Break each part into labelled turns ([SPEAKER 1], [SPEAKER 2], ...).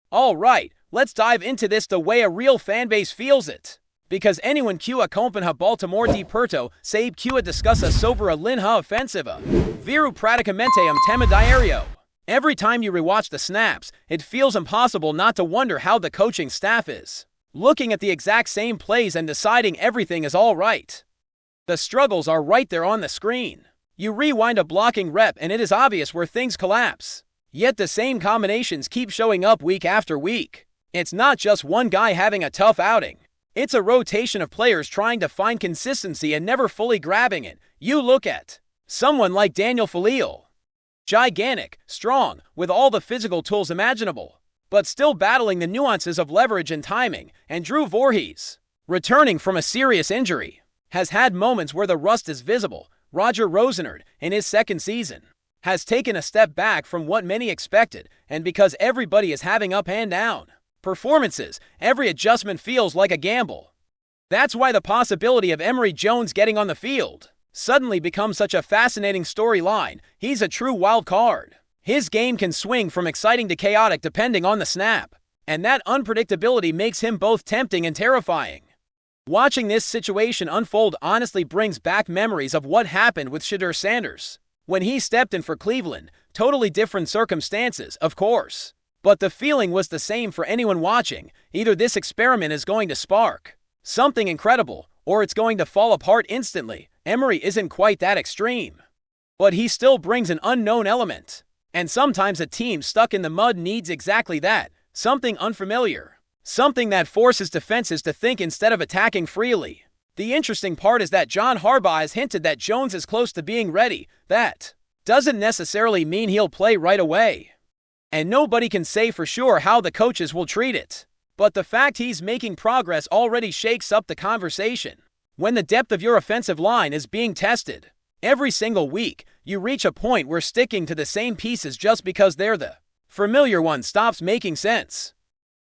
[SPEAKER 1] Alright, let's dive into this the way a real fanbase feels it. Because anyone kua kompanha Baltimore di Perto, sabe kua discussa sobre a linha offensiva. Viru praticamente tema diario. Every time you rewatch the snaps, it feels impossible not to wonder how the coaching staff is looking at the exact same plays and deciding everything is alright. The struggles are right there on the screen. You rewind a blocking rep and it is obvious where things collapse. Yet the same combinations keep showing up week after week. It's not just one guy having a tough outing. It's a rotation of players trying to find consistency and never fully grabbing it. You look at someone like Daniel Faleal. Gigantic, strong, with all the physical tools imaginable, but still battling the nuances of leverage and timing. And Drew Voorhees, returning from a serious injury, has had moments where the rust is visible. Roger Rosenard, in his second season, has taken a step back from what many expected, and because everybody is having up and down performances, every adjustment feels like a gamble. That's why the possibility of Emory Jones getting on the field suddenly becomes such a fascinating storyline. He's a true wild card. His game can swing from exciting to chaotic depending on the snap, and that unpredictability makes him both tempting and terrifying. Watching this situation unfold honestly brings back memories of what happened with Shedeur Sanders when he stepped in for Cleveland. Totally different circumstances, of course, but the feeling was the same for anyone watching. Either this experiment is going to spark something incredible, or it's going to fall apart instantly. Emory isn't quite that extreme, but he still brings an unknown element. And sometimes a team stuck in the mud needs exactly that, something unfamiliar, something that forces defenses to think instead of attacking freely. The interesting part is that John Harbaugh has hinted that Jones is close to being ready. That doesn't necessarily mean he'll play right away, and nobody can say for sure how the coaches will treat it. But the fact he's making progress already shakes up the conversation. When the depth of your offensive line is being tested every single week, you reach a point where sticking to the same pieces just because they're the familiar ones stops making sense.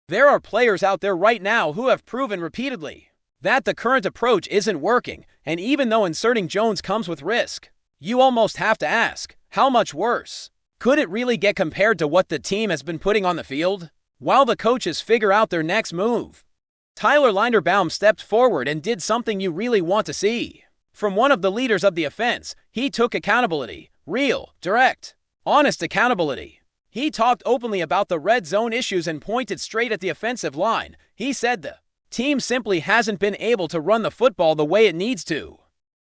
[SPEAKER 1] There are players out there right now who have proven repeatedly that the current approach isn't working, and even though inserting Jones comes with risk, you almost have to ask, how much worse could it really get compared to what the team has been putting on the field? While the coaches figure out their next move, Tyler Linderbaum stepped forward and did something you really want to see. From one of the leaders of the offense, he took accountability. Real, direct, honest accountability. He talked openly about the red zone issues and pointed straight at the offensive line. He said the team simply hasn't been able to run the football the way it needs to,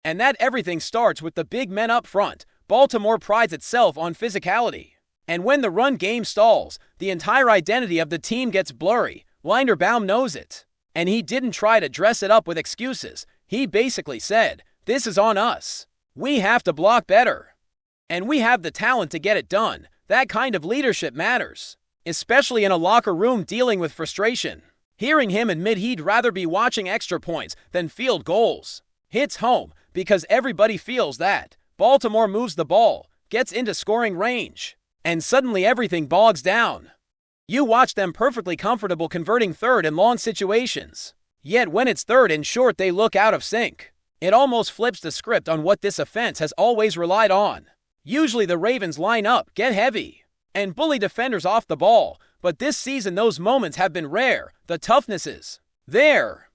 [SPEAKER 1] and that everything starts with the big men up front. Baltimore prides itself on physicality, and when the run game stalls, the entire identity of the team gets blurry. Linderbaum knows it, and he didn't try to dress it up with excuses. He basically said, this is on us. We have to block better, and we have the talent to get it done. That kind of leadership matters, especially in a locker room dealing with frustration. Hearing him admit he'd rather be watching extra points than field goals hits home, because everybody feels that Baltimore moves the ball, gets into scoring range, and suddenly everything bogs down. You watch them perfectly comfortable converting third and long situations, yet when it's third and short they look out of sync. It almost flips the script on what this offense has always relied on. Usually the Ravens line up, get heavy, and bully defenders off the ball, but this season those moments have been rare. The toughness is there.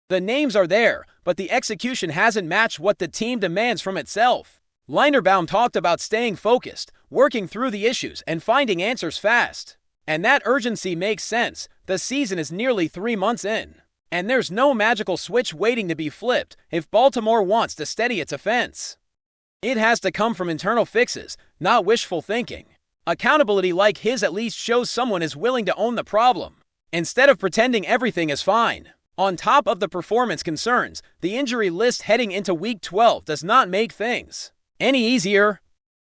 [SPEAKER 1] The names are there, but the execution hasn't matched what the team demands from itself. Linderbaum talked about staying focused, working through the issues, and finding answers fast. And that urgency makes sense. The season is nearly 3 months in, and there's no magical switch waiting to be flipped if Baltimore wants to steady its offense. It has to come from internal fixes, not wishful thinking. Accountability like his at least shows someone is willing to own the problem, instead of pretending everything is fine. On top of the performance concerns, the injury list heading into Week 12 does not make things any easier.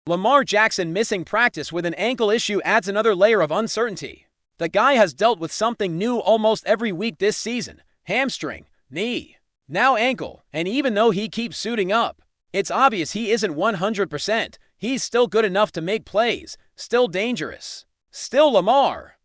[SPEAKER 1] Lamar Jackson missing practice with an ankle issue adds another layer of uncertainty. The guy has dealt with something new almost every week this season. Hamstring, knee, now ankle, and even though he keeps suiting up, it's obvious he isn't 100%. He's still good enough to make plays, still dangerous, still Lamar.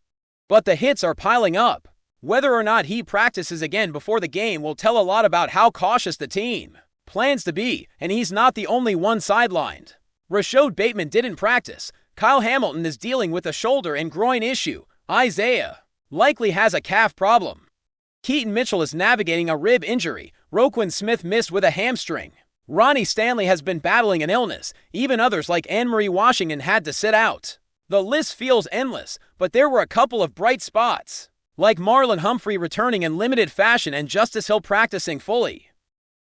[SPEAKER 1] But the hits are piling up. Whether or not he practices again before the game will tell a lot about how cautious the team plans to be, and he's not the only one sidelined. Rashod Bateman didn't practice. Kyle Hamilton is dealing with a shoulder and groin issue. Isaiah likely has a calf problem. Keaton Mitchell is navigating a rib injury. Roquan Smith missed with a hamstring. Ronnie Stanley has been battling an illness. Even others like Anne-Marie Washington had to sit out. The list feels endless, but there were a couple of bright spots, like Marlon Humphrey returning in limited fashion and Justice Hill practicing fully,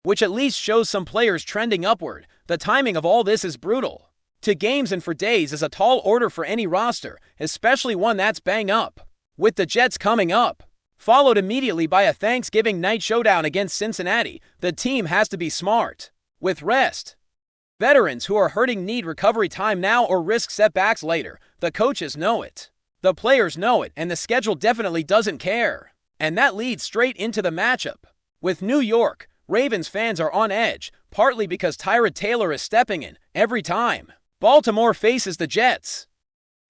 [SPEAKER 1] which at least shows some players trending upward. The timing of all this is brutal. 2 games and for days is a tall order for any roster, especially one that's bang up. With the Jets coming up, followed immediately by a Thanksgiving night showdown against Cincinnati, the team has to be smart with rest. Veterans who are hurting need recovery time now or risk setbacks later. The coaches know it. The players know it, and the schedule definitely doesn't care. And that leads straight into the matchup. With New York, Ravens fans are on edge, partly because Tyrod Taylor is stepping in every time Baltimore faces the Jets.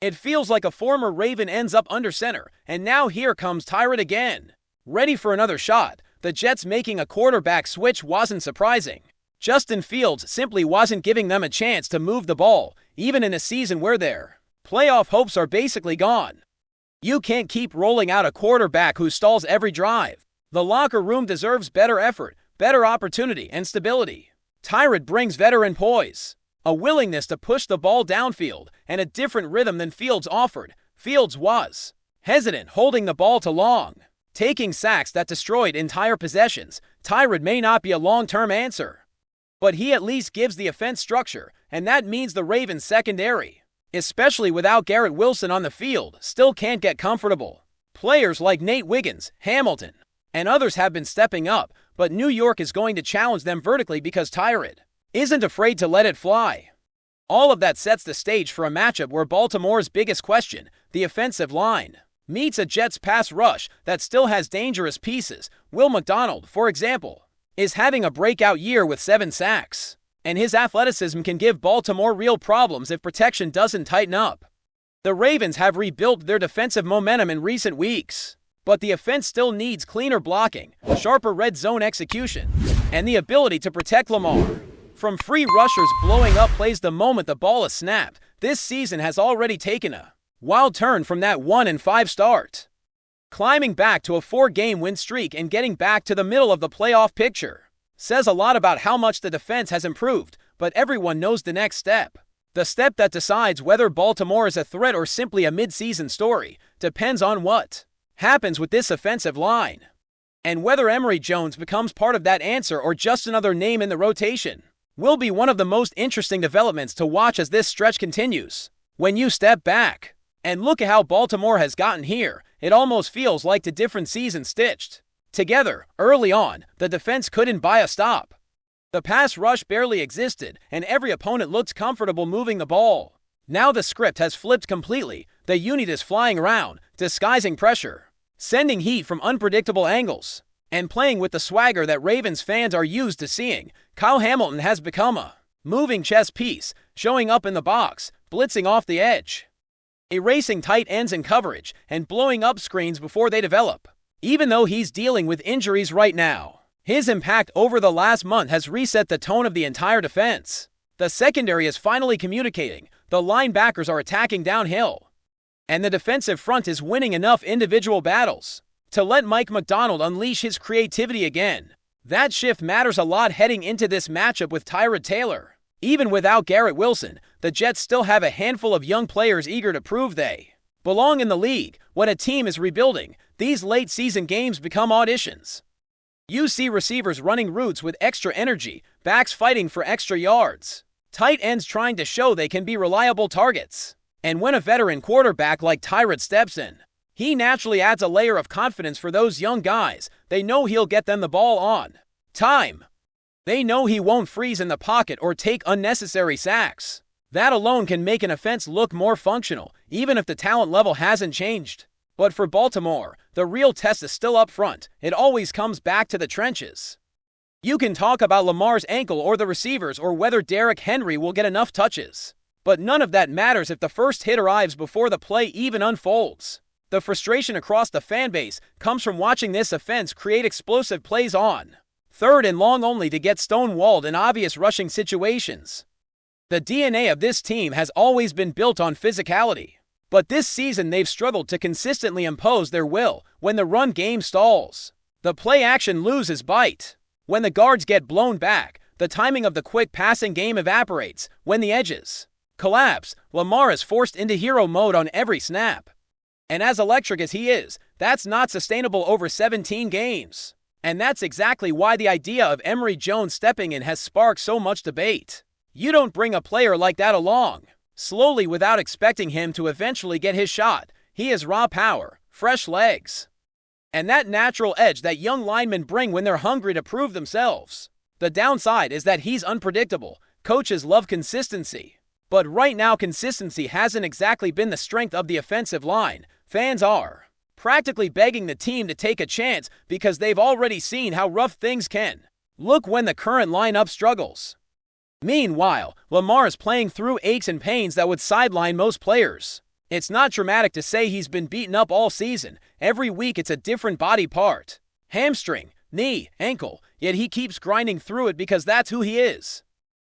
[SPEAKER 1] It feels like a former Raven ends up under center, and now here comes Tyrod again. Ready for another shot. The Jets making a quarterback switch wasn't surprising. Justin Fields simply wasn't giving them a chance to move the ball, even in a season where their playoff hopes are basically gone. You can't keep rolling out a quarterback who stalls every drive. The locker room deserves better effort, better opportunity, and stability. Tyrod brings veteran poise, a willingness to push the ball downfield, and a different rhythm than Fields offered. Fields was hesitant, holding the ball too long, taking sacks that destroyed entire possessions. Tyrod may not be a long-term answer, but he at least gives the offense structure, and that means the Ravens secondary, especially without Garrett Wilson on the field, still can't get comfortable. Players like Nate Wiggins, Hamilton, and others have been stepping up, but New York is going to challenge them vertically because Tyrod isn't afraid to let it fly. All of that sets the stage for a matchup where Baltimore's biggest question, the offensive line, meets a Jets pass rush that still has dangerous pieces. Will McDonald, for example, is having a breakout year with 7 sacks, and his athleticism can give Baltimore real problems if protection doesn't tighten up. The Ravens have rebuilt their defensive momentum in recent weeks, but the offense still needs cleaner blocking, sharper red zone execution, and the ability to protect Lamar from free rushers blowing up plays the moment the ball is snapped. This season has already taken a wild turn from that 1-5 start, climbing back to a 4-game win streak and getting back to the middle of the playoff picture. Says a lot about how much the defense has improved, but everyone knows the next step. The step that decides whether Baltimore is a threat or simply a mid-season story depends on what happens with this offensive line, and whether Emory Jones becomes part of that answer or just another name in the rotation will be one of the most interesting developments to watch as this stretch continues. When you step back and look at how Baltimore has gotten here, it almost feels like the different seasons stitched together. Early on, the defense couldn't buy a stop. The pass rush barely existed, and every opponent looked comfortable moving the ball. Now the script has flipped completely. The unit is flying around, disguising pressure, sending heat from unpredictable angles, and playing with the swagger that Ravens fans are used to seeing. Kyle Hamilton has become a moving chess piece, showing up in the box, blitzing off the edge, erasing tight ends in coverage, and blowing up screens before they develop. Even though he's dealing with injuries right now, his impact over the last month has reset the tone of the entire defense. The secondary is finally communicating, the linebackers are attacking downhill, and the defensive front is winning enough individual battles to let Mike McDonald unleash his creativity again. That shift matters a lot heading into this matchup with Tyrod Taylor. Even without Garrett Wilson, the Jets still have a handful of young players eager to prove they belong in the league. When a team is rebuilding, these late-season games become auditions. You see receivers running routes with extra energy, backs fighting for extra yards, tight ends trying to show they can be reliable targets. And when a veteran quarterback like Tyrod steps in, he naturally adds a layer of confidence for those young guys. They know he'll get them the ball on time. They know he won't freeze in the pocket or take unnecessary sacks. That alone can make an offense look more functional, even if the talent level hasn't changed. But for Baltimore, the real test is still up front. It always comes back to the trenches. You can talk about Lamar's ankle or the receivers or whether Derrick Henry will get enough touches, but none of that matters if the first hit arrives before the play even unfolds. The frustration across the fan base comes from watching this offense create explosive plays on 3rd and long only to get stonewalled in obvious rushing situations. The DNA of this team has always been built on physicality. But this season they've struggled to consistently impose their will when the run game stalls. The play action loses bite. When the guards get blown back, the timing of the quick passing game evaporates. When the edges collapse, Lamar is forced into hero mode on every snap. And as electric as he is, that's not sustainable over 17 games. And that's exactly why the idea of Emory Jones stepping in has sparked so much debate. You don't bring a player like that along slowly without expecting him to eventually get his shot. He has raw power, fresh legs, and that natural edge that young linemen bring when they're hungry to prove themselves. The downside is that he's unpredictable. Coaches love consistency. But right now consistency hasn't exactly been the strength of the offensive line. Fans are practically begging the team to take a chance because they've already seen how rough things can look when the current lineup struggles. Meanwhile, Lamar is playing through aches and pains that would sideline most players. It's not dramatic to say he's been beaten up all season. Every week it's a different body part. Hamstring, knee, ankle, yet he keeps grinding through it because that's who he is.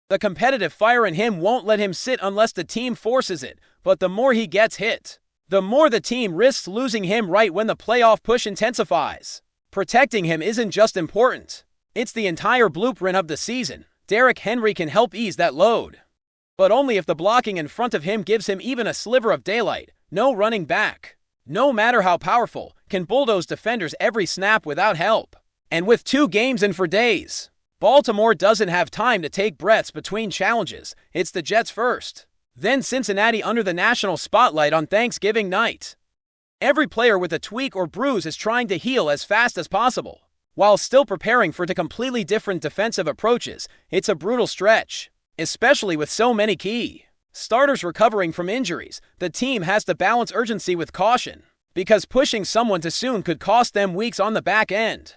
[SPEAKER 1] The competitive fire in him won't let him sit unless the team forces it, but the more he gets hit, the more the team risks losing him right when the playoff push intensifies. Protecting him isn't just important. It's the entire blueprint of the season. Derrick Henry can help ease that load, but only if the blocking in front of him gives him even a sliver of daylight. No running back, no matter how powerful, can bulldoze defenders every snap without help. And with 2 games in for days, Baltimore doesn't have time to take breaths between challenges. It's the Jets first, then Cincinnati under the national spotlight on Thanksgiving night. Every player with a tweak or bruise is trying to heal as fast as possible, while still preparing for 2 completely different defensive approaches. It's a brutal stretch, especially with so many key starters recovering from injuries. The team has to balance urgency with caution, because pushing someone too soon could cost them weeks on the back end.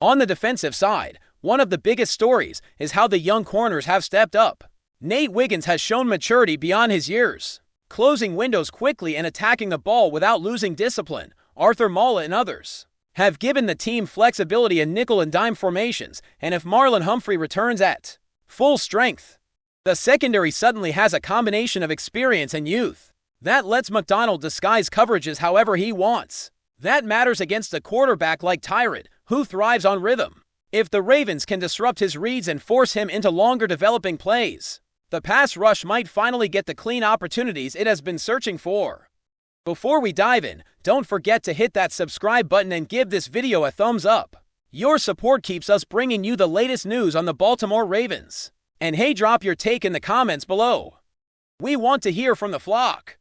[SPEAKER 1] On the defensive side, one of the biggest stories is how the young corners have stepped up. Nate Wiggins has shown maturity beyond his years, closing windows quickly and attacking the ball without losing discipline. Arthur Mala and others have given the team flexibility in nickel and dime formations, and if Marlon Humphrey returns at full strength, the secondary suddenly has a combination of experience and youth that lets McDonald disguise coverages however he wants. That matters against a quarterback like Tyrod, who thrives on rhythm. If the Ravens can disrupt his reads and force him into longer developing plays, the pass rush might finally get the clean opportunities it has been searching for. Before we dive in, don't forget to hit that subscribe button and give this video a thumbs up. Your support keeps us bringing you the latest news on the Baltimore Ravens. And hey, drop your take in the comments below. We want to hear from the flock.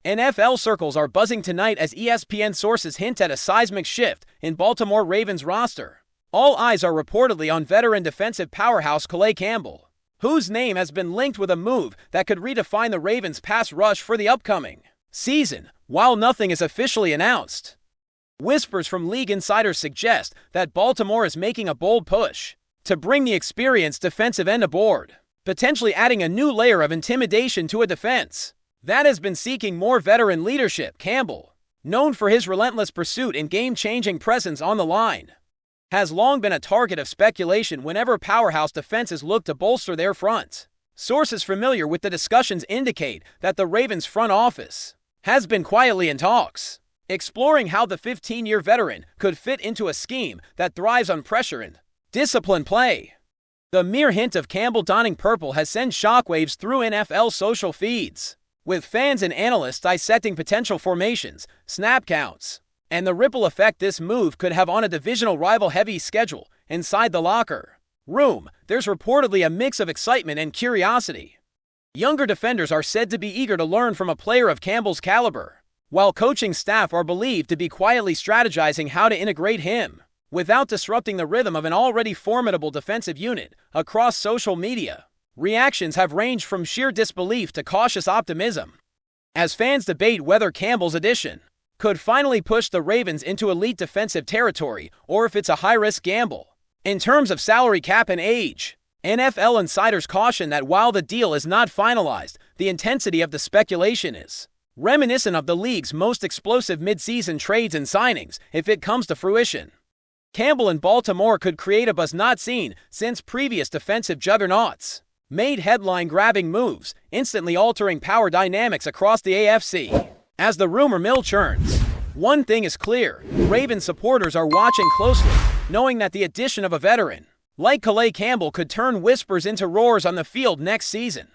[SPEAKER 1] NFL circles are buzzing tonight as ESPN sources hint at a seismic shift in Baltimore Ravens roster. All eyes are reportedly on veteran defensive powerhouse Calais Campbell, whose name has been linked with a move that could redefine the Ravens' pass rush for the upcoming season. While nothing is officially announced, whispers from league insiders suggest that Baltimore is making a bold push to bring the experienced defensive end aboard, potentially adding a new layer of intimidation to a defense that has been seeking more veteran leadership. Campbell, known for his relentless pursuit and game-changing presence on the line, has long been a target of speculation whenever powerhouse defenses look to bolster their front. Sources familiar with the discussions indicate that the Ravens front office has been quietly in talks, exploring how the 15-year veteran could fit into a scheme that thrives on pressure and disciplined play. The mere hint of Campbell donning purple has sent shockwaves through NFL social feeds, with fans and analysts dissecting potential formations, snap counts, and the ripple effect this move could have on a divisional rival-heavy schedule. Inside the locker room, there's reportedly a mix of excitement and curiosity. Younger defenders are said to be eager to learn from a player of Campbell's caliber, while coaching staff are believed to be quietly strategizing how to integrate him without disrupting the rhythm of an already formidable defensive unit. Across social media, reactions have ranged from sheer disbelief to cautious optimism, as fans debate whether Campbell's addition could finally push the Ravens into elite defensive territory or if it's a high-risk gamble. In terms of salary cap and age, NFL insiders caution that while the deal is not finalized, the intensity of the speculation is reminiscent of the league's most explosive mid-season trades and signings. If it comes to fruition, Campbell in Baltimore could create a buzz not seen since previous defensive juggernauts made headline-grabbing moves, instantly altering power dynamics across the AFC. As the rumor mill churns, one thing is clear: Ravens supporters are watching closely, knowing that the addition of a veteran like Calais Campbell could turn whispers into roars on the field next season.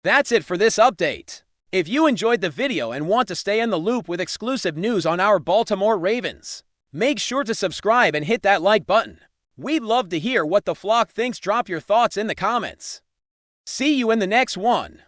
[SPEAKER 1] That's it for this update. If you enjoyed the video and want to stay in the loop with exclusive news on our Baltimore Ravens, make sure to subscribe and hit that like button. We'd love to hear what the flock thinks. Drop your thoughts in the comments. See you in the next one.